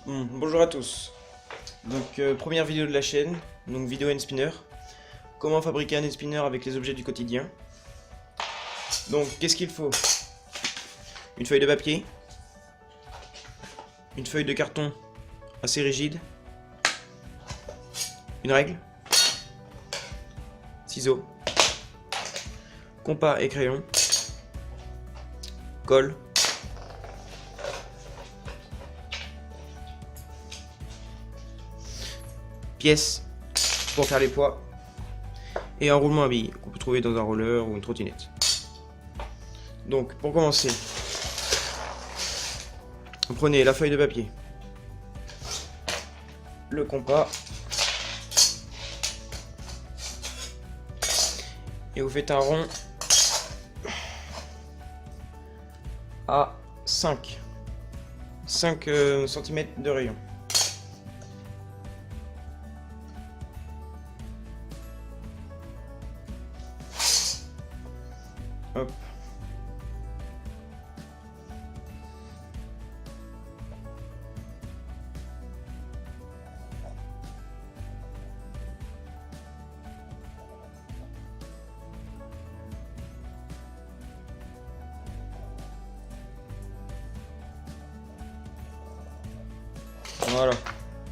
Bonjour à tous. Donc première vidéo de la chaîne, donc vidéo hand spinner. Comment fabriquer un hand spinner avec les objets du quotidien. Donc qu'est-ce qu'il faut? Une feuille de papier, une feuille de carton assez rigide, une règle, ciseaux, compas et crayon, colle, pièces pour faire les poids et un roulement à billes qu'on peut trouver dans un roller ou une trottinette. Donc pour commencer, vous prenez la feuille de papier, le compas et vous faites un rond à 5 cm de rayon. Hop. Voilà,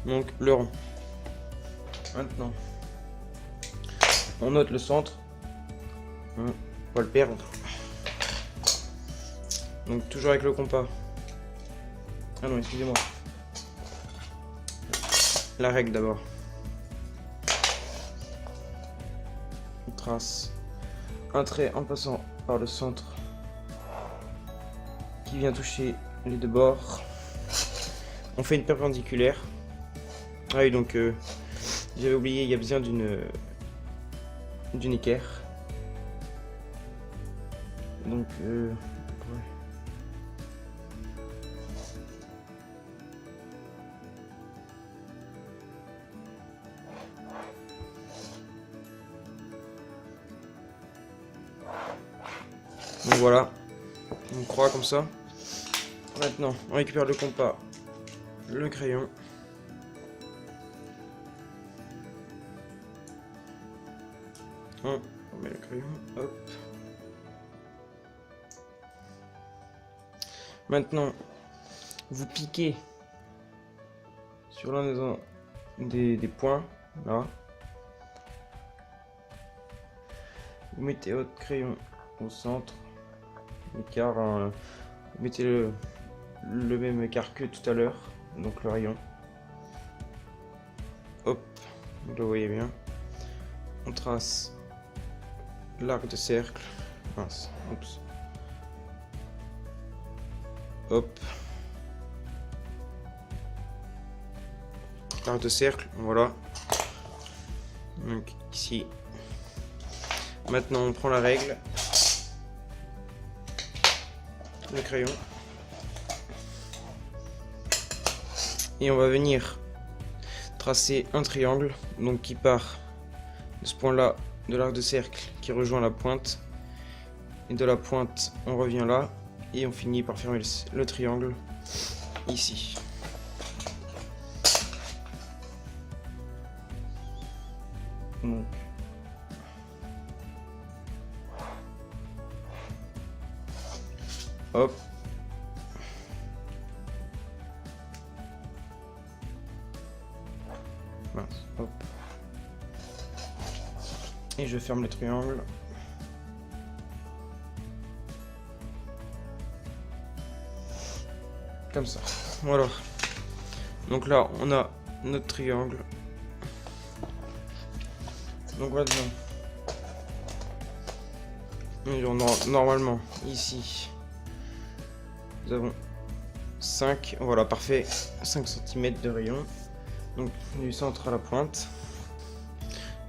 donc le rond. Maintenant, on note le centre. On va le perdre. Donc toujours avec le compas. Ah non, excusez-moi. La règle d'abord. On trace un trait en passant par le centre qui vient toucher les deux bords. On fait une perpendiculaire. Ah oui, donc j'avais oublié, il y a besoin d'une équerre. Donc ouais. Donc voilà, on croit comme ça. Maintenant, on récupère le compas, le crayon. On met le crayon, hop. Maintenant, vous piquez sur l'un des points, là. Vous mettez votre crayon au centre, l'écart, vous mettez le même écart que tout à l'heure, donc le rayon. Hop, vous le voyez bien. On trace l'arc de cercle. Mince, oups. Hop. L'arc de cercle, voilà. Donc ici. Maintenant on prend la règle. Le crayon. Et on va venir tracer un triangle, donc qui part de ce point là de l'arc de cercle qui rejoint la pointe, et de la pointe on revient là et on finit par fermer le triangle ici. Donc hop. Mince, hop. Et je ferme le triangle. Comme ça. Voilà. Donc là, on a notre triangle. Donc maintenant, normalement, ici, nous avons 5, voilà, parfait, 5 cm de rayon. Donc du centre à la pointe.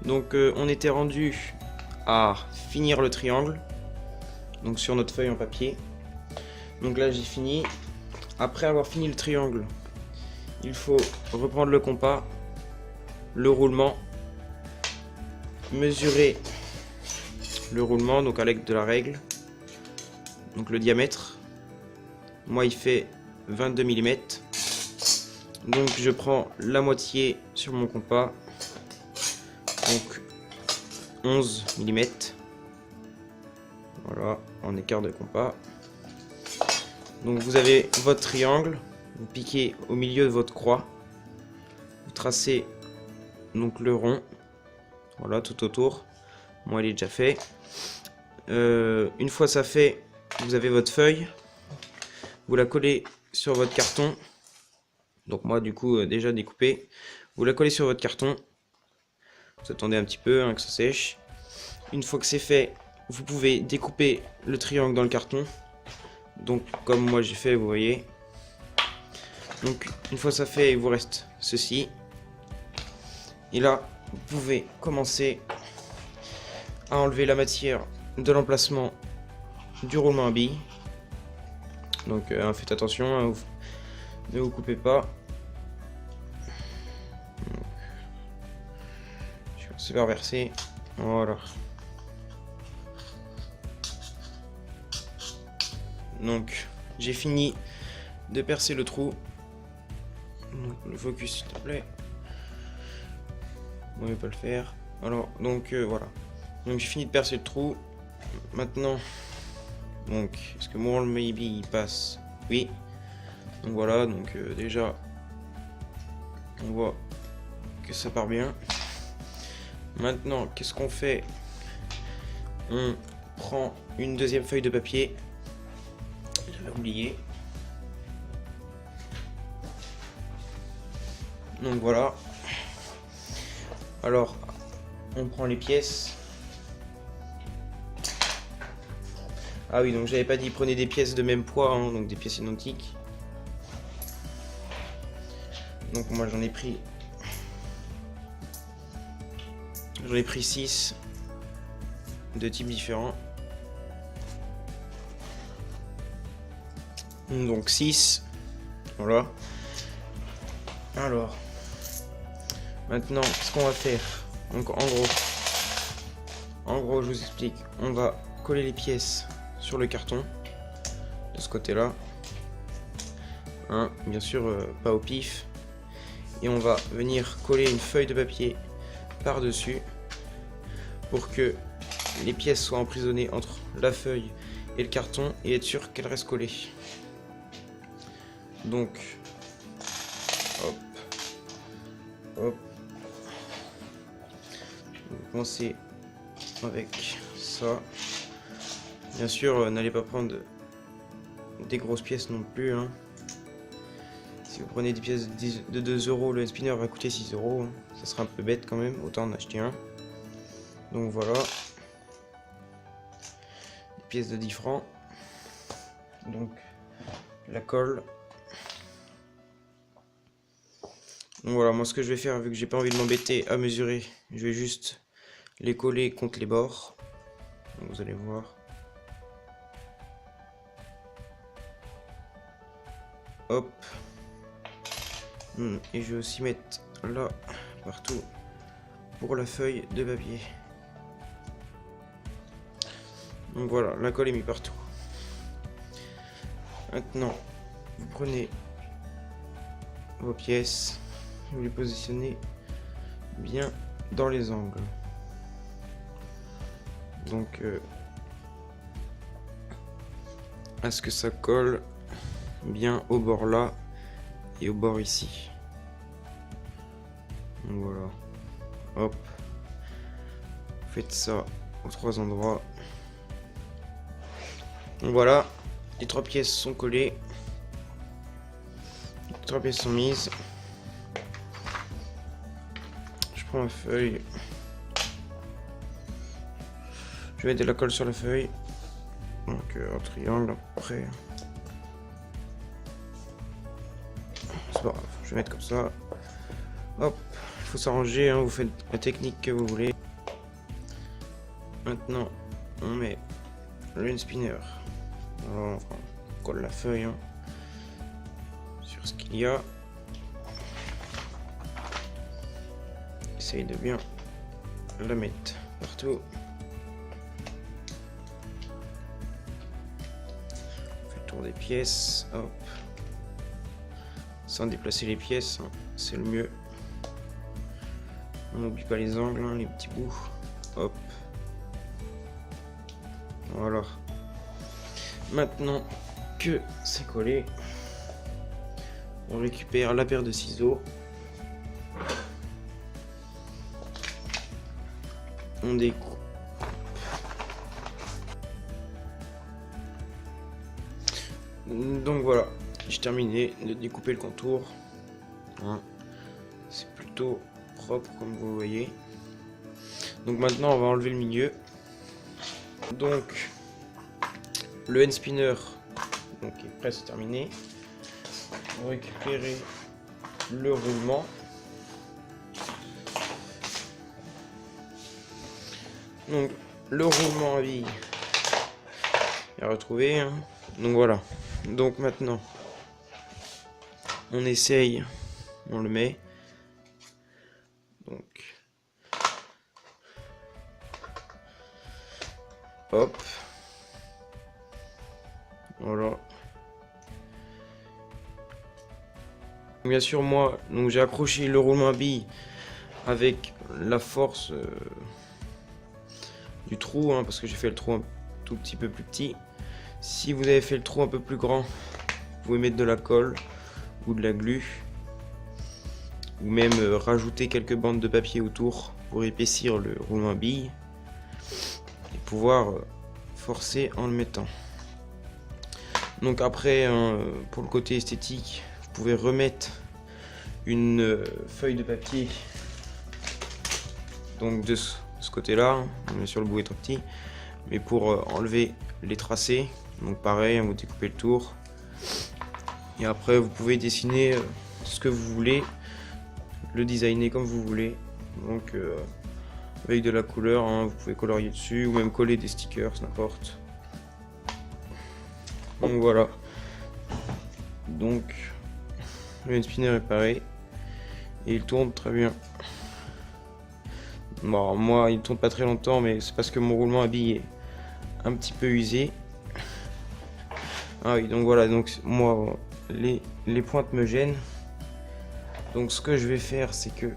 Donc on était rendu à finir le triangle, donc sur notre feuille en papier. Donc là j'ai fini. Après avoir fini le triangle, il faut reprendre le compas, le roulement, mesurer le roulement donc avec de la règle, donc le diamètre. Moi il fait 22 mm. Donc je prends la moitié sur mon compas, donc 11 mm, voilà, en écart de compas. Donc vous avez votre triangle, vous piquez au milieu de votre croix, vous tracez donc le rond, voilà, tout autour. Moi, il est déjà fait. Une fois ça fait, vous avez votre feuille, vous la collez sur votre carton. Donc moi, du coup, déjà découpé, vous la collez sur votre carton. Vous attendez un petit peu hein, que ça sèche. Une fois que c'est fait, vous pouvez découper le triangle dans le carton. Donc comme moi j'ai fait, vous voyez. Donc une fois ça fait, il vous reste ceci. Et là, vous pouvez commencer à enlever la matière de l'emplacement du roulement à billes. Donc faites attention, hein, ne vous coupez pas. Je vais commencer par verser. Voilà. Donc j'ai fini de percer le trou. Donc, le focus s'il te plaît. On ne va pas le faire. Alors donc voilà. Donc j'ai fini de percer le trou. Maintenant, donc est-ce que mon maybe il passe? Oui. Donc voilà. Donc déjà, on voit que ça part bien. Maintenant, qu'est-ce qu'on fait? On prend une deuxième feuille de papier. J'avais oublié. Donc voilà. Alors, on prend les pièces. Ah oui, donc j'avais pas dit prenez des pièces de même poids, hein, donc des pièces identiques. Donc moi j'en ai pris 6 de types différents. Donc 6. Voilà. Alors, maintenant, ce qu'on va faire, donc en gros, je vous explique, on va coller les pièces sur le carton de ce côté-là, hein, bien sûr pas au pif, et on va venir coller une feuille de papier par-dessus pour que les pièces soient emprisonnées entre la feuille et le carton et être sûr qu'elles restent collées. Donc, hop. Hop. On va commencer avec ça. Bien sûr, n'allez pas prendre des grosses pièces non plus. Hein. Si vous prenez des pièces de 2 €, le spinner va coûter 6 €. Hein. Ça sera un peu bête quand même, autant en acheter un. Donc voilà. Des pièces de 10 francs. Donc la colle. Donc voilà, moi ce que je vais faire, vu que j'ai pas envie de m'embêter à mesurer, je vais juste les coller contre les bords. Donc vous allez voir. Hop. Et je vais aussi mettre là, partout, pour la feuille de papier. Donc voilà, la colle est mise partout. Maintenant, vous prenez vos pièces, vous les positionnez bien dans les angles. Donc, à ce que ça colle bien au bord là et au bord ici. Donc voilà. Hop. Faites ça aux 3 endroits. Donc voilà, les 3 pièces sont collées. Les 3 pièces sont mises. Je prends ma feuille. Je vais mettre de la colle sur la feuille. Donc un triangle après. C'est pas grave, je vais mettre comme ça. Hop, il faut s'arranger, hein, vous faites la technique que vous voulez. Maintenant, on met le spinner. Alors, on colle la feuille hein, sur ce qu'il y a. Essaye de bien la mettre partout. On fait le tour des pièces. Hop. sans déplacer les pièces, hein, c'est le mieux. On n'oublie pas les angles, hein, les petits bouts. Hop. Voilà. Maintenant que c'est collé, on récupère la paire de ciseaux. On découpe. Donc voilà, j'ai terminé de découper le contour. Hein. C'est plutôt propre comme vous voyez. Donc maintenant on va enlever le milieu. Donc le hand spinner donc, est presque terminé. On va récupérer le roulement. Donc le roulement à billes est retrouvé. Hein. Donc voilà. Donc maintenant on essaye, on le met. Donc hop. Voilà. Bien sûr moi donc j'ai accroché le roulement à billes avec la force du trou hein, parce que j'ai fait le trou un tout petit peu plus petit. Si vous avez fait le trou un peu plus grand, vous pouvez mettre de la colle ou de la glu ou même rajouter quelques bandes de papier autour pour épaissir le roulement à billes et pouvoir forcer en le mettant. Donc après hein, pour le côté esthétique, vous pouvez remettre une feuille de papier donc de ce côté là, bien sûr le bout est trop petit, mais pour enlever les tracés. Donc pareil, vous découpez le tour et après vous pouvez dessiner ce que vous voulez, le designer comme vous voulez. Donc avec de la couleur, hein, vous pouvez colorier dessus ou même coller des stickers, n'importe. Donc voilà. Donc le hand spinner est pareil et il tourne très bien. Bon, moi il tourne pas très longtemps, mais c'est parce que mon roulement à billes est un petit peu usé. Ah oui, donc voilà, donc moi les pointes me gênent. Donc ce que je vais faire, c'est que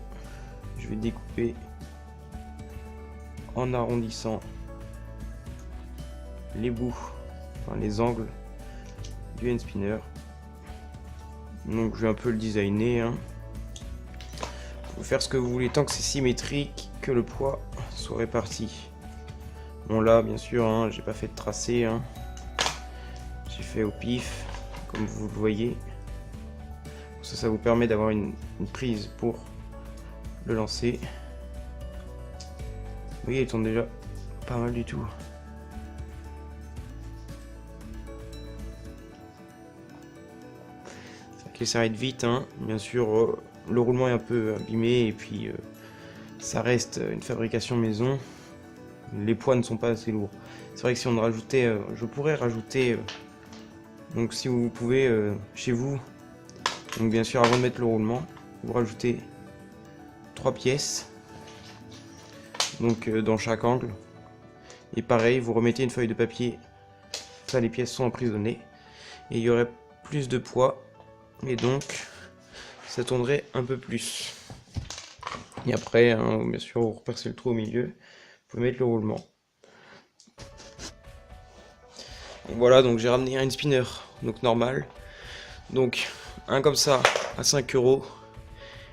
je vais découper en arrondissant les bouts, enfin les angles du hand spinner. Donc je vais un peu le designer. Hein. Vous pouvez faire ce que vous voulez tant que c'est symétrique, que le poids soit réparti. Bon là, bien sûr, hein, j'ai pas fait de tracé. Hein. J'ai fait au pif, comme vous le voyez. Ça vous permet d'avoir une prise pour le lancer. Vous voyez, il tourne déjà pas mal du tout. Il s'arrête vite, hein. Bien sûr, le roulement est un peu abîmé et puis ça reste une fabrication maison. Les poids ne sont pas assez lourds. C'est vrai que si on rajoutait, je pourrais rajouter. Donc si vous pouvez chez vous, donc bien sûr avant de mettre le roulement, vous rajoutez 3 pièces, donc dans chaque angle. Et pareil, vous remettez une feuille de papier, ça les pièces sont emprisonnées et il y aurait plus de poids. Et donc, ça tournerait un peu plus. Et après, hein, bien sûr, vous repercez le trou au milieu. Vous pouvez mettre le roulement. Donc voilà, donc j'ai ramené un spinner, donc normal. Donc, un comme ça à 5 €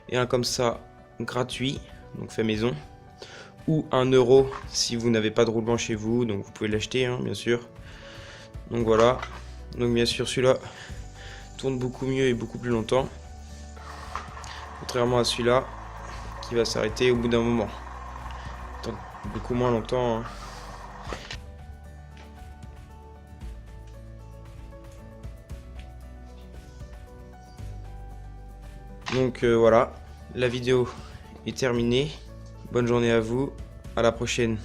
et un comme ça gratuit, donc fait maison. Ou 1 € si vous n'avez pas de roulement chez vous, donc vous pouvez l'acheter, hein, bien sûr. Donc voilà. Donc bien sûr, celui-là tourne beaucoup mieux et beaucoup plus longtemps, contrairement à celui-là qui va s'arrêter au bout d'un moment. Tourne beaucoup moins longtemps. Hein. Donc voilà, la vidéo est terminée. Bonne journée à vous, à la prochaine.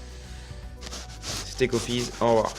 C'était Coffees, au revoir.